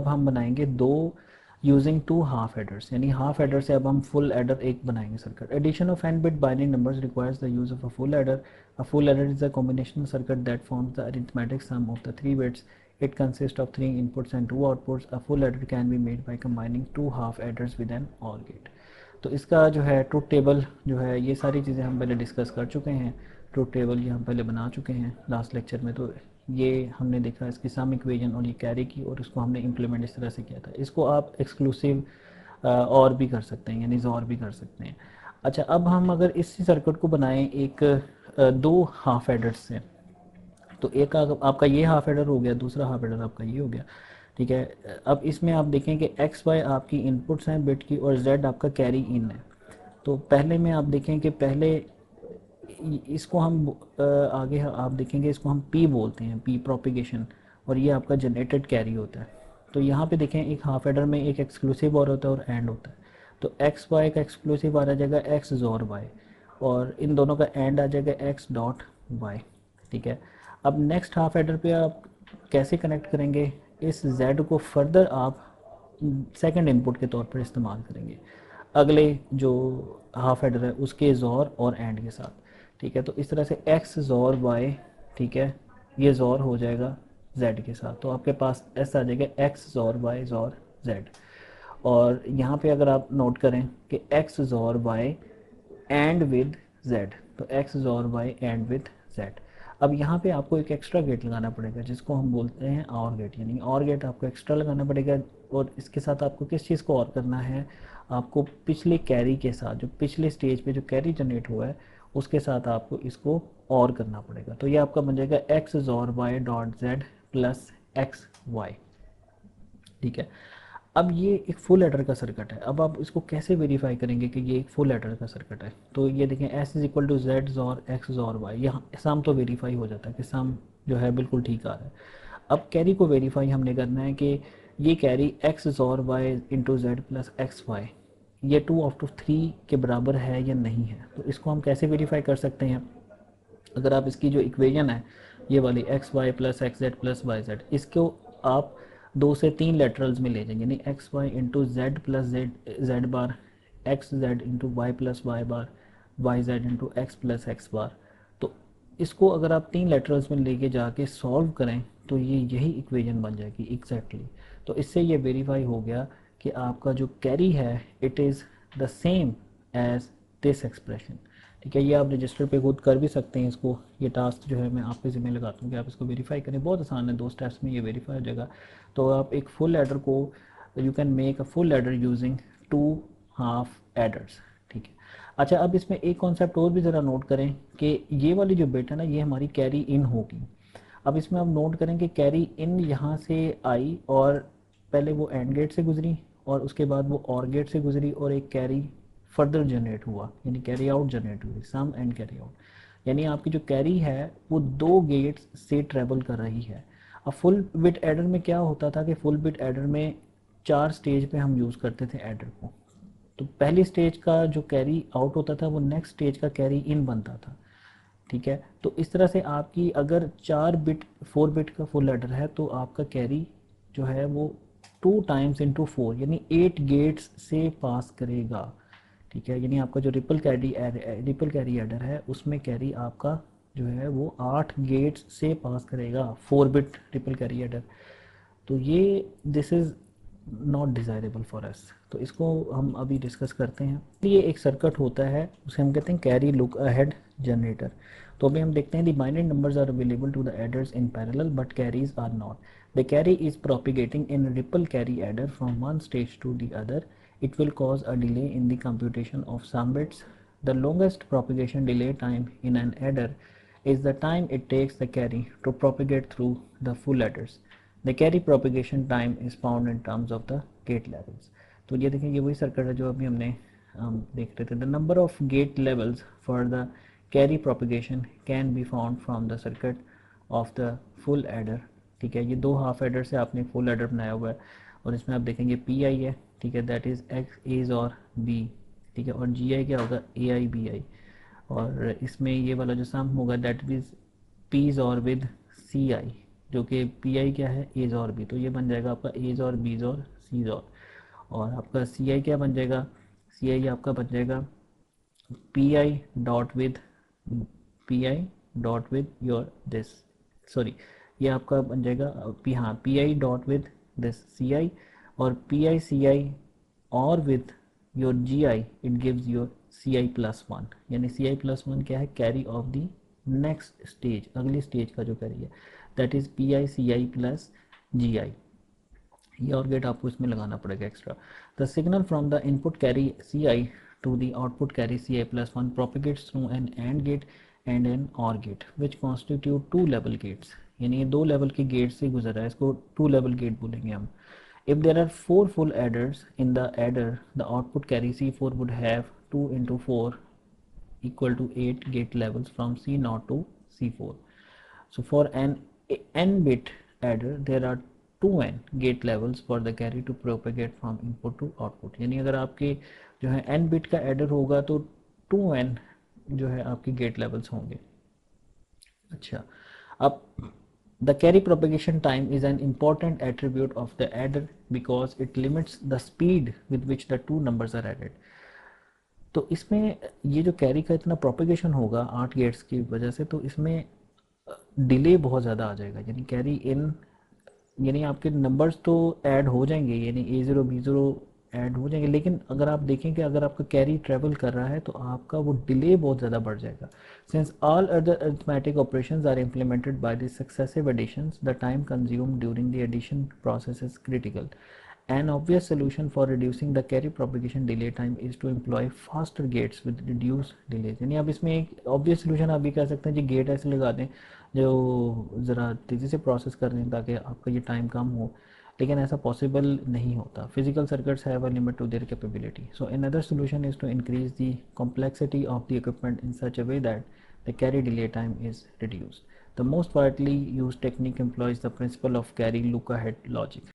अब हम बनाएंगे दो यूजिंग टू हाफ एडर्स, यानी हाफ एडर से अब हम फुल एडर एक बनाएंगे circuit. Addition of n bit binary numbers requires the use of a full adder. A full adder is a combinational circuit that forms the arithmetic sum of the three bits. It consist of three inputs and two outputs. A full adder can be made by combining two half adders with an or gate. तो इसका जो है truth table जो है, ये सारी चीज़ें हम पहले डिस्कस कर चुके हैं। ट्रूथ टेबल ये हम पहले बना चुके हैं लास्ट लेक्चर में। तो ये हमने देखा इसकी सम इक्वेशन और ये कैरी की, और इसको हमने इम्प्लीमेंट इस तरह से किया था। इसको आप एक्सक्लूसिव और भी कर सकते हैं, यानी और भी कर सकते हैं। अच्छा, अब हम अगर इसी सर्किट को बनाएं एक दो हाफ एडर्स से, तो एक आपका ये हाफ एडर हो गया, दूसरा हाफ एडर आपका ये हो गया, ठीक है। अब इसमें आप देखें कि एक्स वाई आपकी इनपुट्स हैं बिट की, और जेड आपका कैरी इन है। तो पहले में आप देखें कि पहले इसको हम आगे आप देखेंगे इसको हम पी बोलते हैं, पी प्रोपिगेशन, और ये आपका जनरेटेड कैरी होता है। तो यहाँ पे देखें एक हाफ एडर में एक एक्सक्लूसिव और होता है और एंड होता है। तो एक्स वाई का एक्सक्लूसिव आ जाएगा एक्स जोर वाई, और इन दोनों का एंड आ जाएगा एक्स डॉट वाई, ठीक है। अब नेक्स्ट हाफ एडर पे आप कैसे कनेक्ट करेंगे, इस z को फर्दर आप सेकंड इनपुट के तौर पर इस्तेमाल करेंगे अगले जो हाफ एडर है उसके जोर और एंड के साथ, ठीक है। तो इस तरह से एक्स जोर वाई, ठीक है, ये जोर हो जाएगा z के साथ। तो आपके पास ऐसा आ जाएगा एक्स जोर वाई जोर z। और यहाँ पे अगर आप नोट करें कि x XOR Y and with z, तो x XOR Y and with z। अब यहाँ पे आपको एक एक्स्ट्रा गेट लगाना पड़ेगा जिसको हम बोलते हैं और गेट, यानी और गेट आपको एक्स्ट्रा लगाना पड़ेगा। और इसके साथ आपको किस चीज़ को और करना है, आपको पिछले कैरी के साथ, जो पिछले स्टेज पे जो कैरी जनरेट हुआ है उसके साथ आपको इसको और करना पड़ेगा। तो ये आपका बन जाएगा X XOR Y dot Z plus X Y, ठीक है। अब ये एक फुल एडर का सर्किट है। अब आप इसको कैसे वेरीफाई करेंगे कि ये एक फुल एडर का सर्किट है, तो ये देखें S is equal to Z XOR X XOR Y, यहाँ सम तो वेरीफाई हो जाता है कि सम जो है बिल्कुल ठीक आ रहा है। अब कैरी को वेरीफाई हमने करना है कि ये carry X XOR Y into Z plus X Y ये 2/3 के बराबर है या नहीं है। तो इसको हम कैसे वेरीफाई कर सकते हैं, अगर आप इसकी जो इक्वेशन है ये वाली X Y plus X Z plus Y Z, इसको आप दो से तीन लेटरल्स में ले जाएंगे, यानी X Y into Z plus Z Z bar, X Z into Y plus Y bar, Y Z into X plus X bar. तो इसको अगर आप तीन लेटरल्स में लेके जाके सॉल्व करें तो ये यही इक्वेशन बन जाएगी एग्जैक्टली। तो इससे ये वेरीफाई हो गया कि आपका जो कैरी है it is the same as this expression, ठीक है। ये आप रजिस्टर पे खुद कर भी सकते हैं इसको, ये टास्क जो है मैं आपके ज़िम्मे लगाता हूँ कि आप इसको वेरीफाई करें। बहुत आसान है, 2 स्टेप्स में ये वेरीफाई हो जाएगा। तो आप एक फुल एडर को, you can make a full adder using 2 half aiders, ठीक है। अच्छा, अब इसमें एक कॉन्सेप्ट और भी ज़रा नोट करें कि ये वाली जो बिट है ना ये हमारी कैरी इन होगी। अब इसमें आप नोट करें कि कैरी इन यहाँ से आई, और पहले वो एंड गेट से गुजरी, और उसके बाद वो और गेट से गुजरी, और एक कैरी फर्दर जनरेट हुआ, यानी कैरी आउट जनरेट हुई, सम एंड कैरी आउट। यानी आपकी जो कैरी है वो दो गेट्स से ट्रेवल कर रही है। अब फुल बिट एडर में क्या होता था कि फुल बिट एडर में 4 स्टेज पे हम यूज़ करते थे एडर को। तो पहली स्टेज का जो कैरी आउट होता था वो नेक्स्ट स्टेज का कैरी इन बनता था, ठीक है। तो इस तरह से आपकी अगर 4 बिट का फुल एडर है तो आपका कैरी जो है वो 2 टाइम्स इंटू 4 यानी 8 गेट्स से पास करेगा, ठीक है। यानी आपका जो रिपल कैरी एडर है उसमें कैरी आपका जो है वो 8 गेट्स से पास करेगा, 4 बिट रिपल कैरी एडर। तो ये this is not desirable for us. तो इसको हम अभी डिस्कस करते हैं। ये एक सर्किट होता है उसे हम कहते हैं कैरी लुक अहेड जनरेटर। तो अभी हम देखते हैं the binary numbers are available to the adders in parallel but carries are not. The carry is propagating in ripple carry adder from one stage to the other. It will cause a delay in the computation of some bits. The longest propagation delay time in an adder is the time it takes the carry to propagate through the full adders. The carry propagation time is found in terms of the gate levels. तो ये देखें ये वही circuit है जो अभी हमने देख रहे थे। The number of gate levels for the carry propagation can be found from the circuit of the full adder, ठीक है। ये दो हाफ एडर से आपने फुल एडर बनाया हुआ है, और इसमें आप देखेंगे पी आई है, ठीक है, दैट इज़ एक्स एज और बी, ठीक है। और जी आई क्या होगा, ए आई बी आई। और इसमें ये वाला जो सम होगा दैट इज़ पीज और विद सी आई, जो कि पी आई क्या है, एज और बी, तो ये बन जाएगा आपका एज और बीज और सीज और आपका सी आई क्या बन जाएगा, सी आई आपका बन जाएगा P I dot with P I dot with your this, sorry ये आपका बन जाएगा पी, हाँ P I dot with this C I, और पी आई सी आई और with your G I it gives your C I plus one, यानी C I plus one क्या है, carry of the next stage, अगली stage का जो carry है, that is P I C I plus ji I. ये और gate आपको इसमें लगाना पड़ेगा extra. The signal from the input carry C I to the output carry Ci plus 1 propagates through an AND gate and an OR gate which constitute two level gates, यानी ये दो level के gate से गुजर रहा है, इसको two level gate बोलेंगे हम। If there are four full adders in the adder, the output carry C4 would have 2 into 4 equal to 8 gate levels from C0 to C4. So for an n bit adder there are 2n gate levels for the carry to propagate from input to output, यानी अगर आपके जो है n bit का adder होगा तो 2n जो है आपके गेट लेवल्स होंगे। अच्छा, अब the carry propagation time is an important attribute of the adder because it limits the speed with which the two numbers are added. तो इसमें ये जो कैरी का इतना प्रोपेगेशन होगा 8 गेट्स की वजह से, तो इसमें डिले बहुत ज़्यादा आ जाएगा, यानी कैरी इन, यानी आपके नंबर्स तो ऐड हो जाएंगे, यानी A0 B0 ऐड हो जाएंगे, लेकिन अगर आप देखें कि अगर आपका कैरी ट्रेवल कर रहा है तो आपका वो डिले बहुत ज़्यादा बढ़ जाएगा। Since all other arithmetic operations are implemented by the successive additions, the time consumed during the addition process is critical. An obvious solution for reducing the carry propagation delay time is to employ faster gates with reduced delays। यानी आप इसमें एक obvious solution आप भी कह सकते हैं जी, gate ऐसे लगा दें जो ज़रा तेज़ी से प्रोसेस कर दें ताकि आपका ये टाइम कम हो, लेकिन ऐसा पॉसिबल नहीं होता। Physical circuits have a limit to their capability, so another solution is to increase the complexity of the equipment in such a way that the carry delay time is reduced. The most widely used technique employs the principle of carry look ahead logic।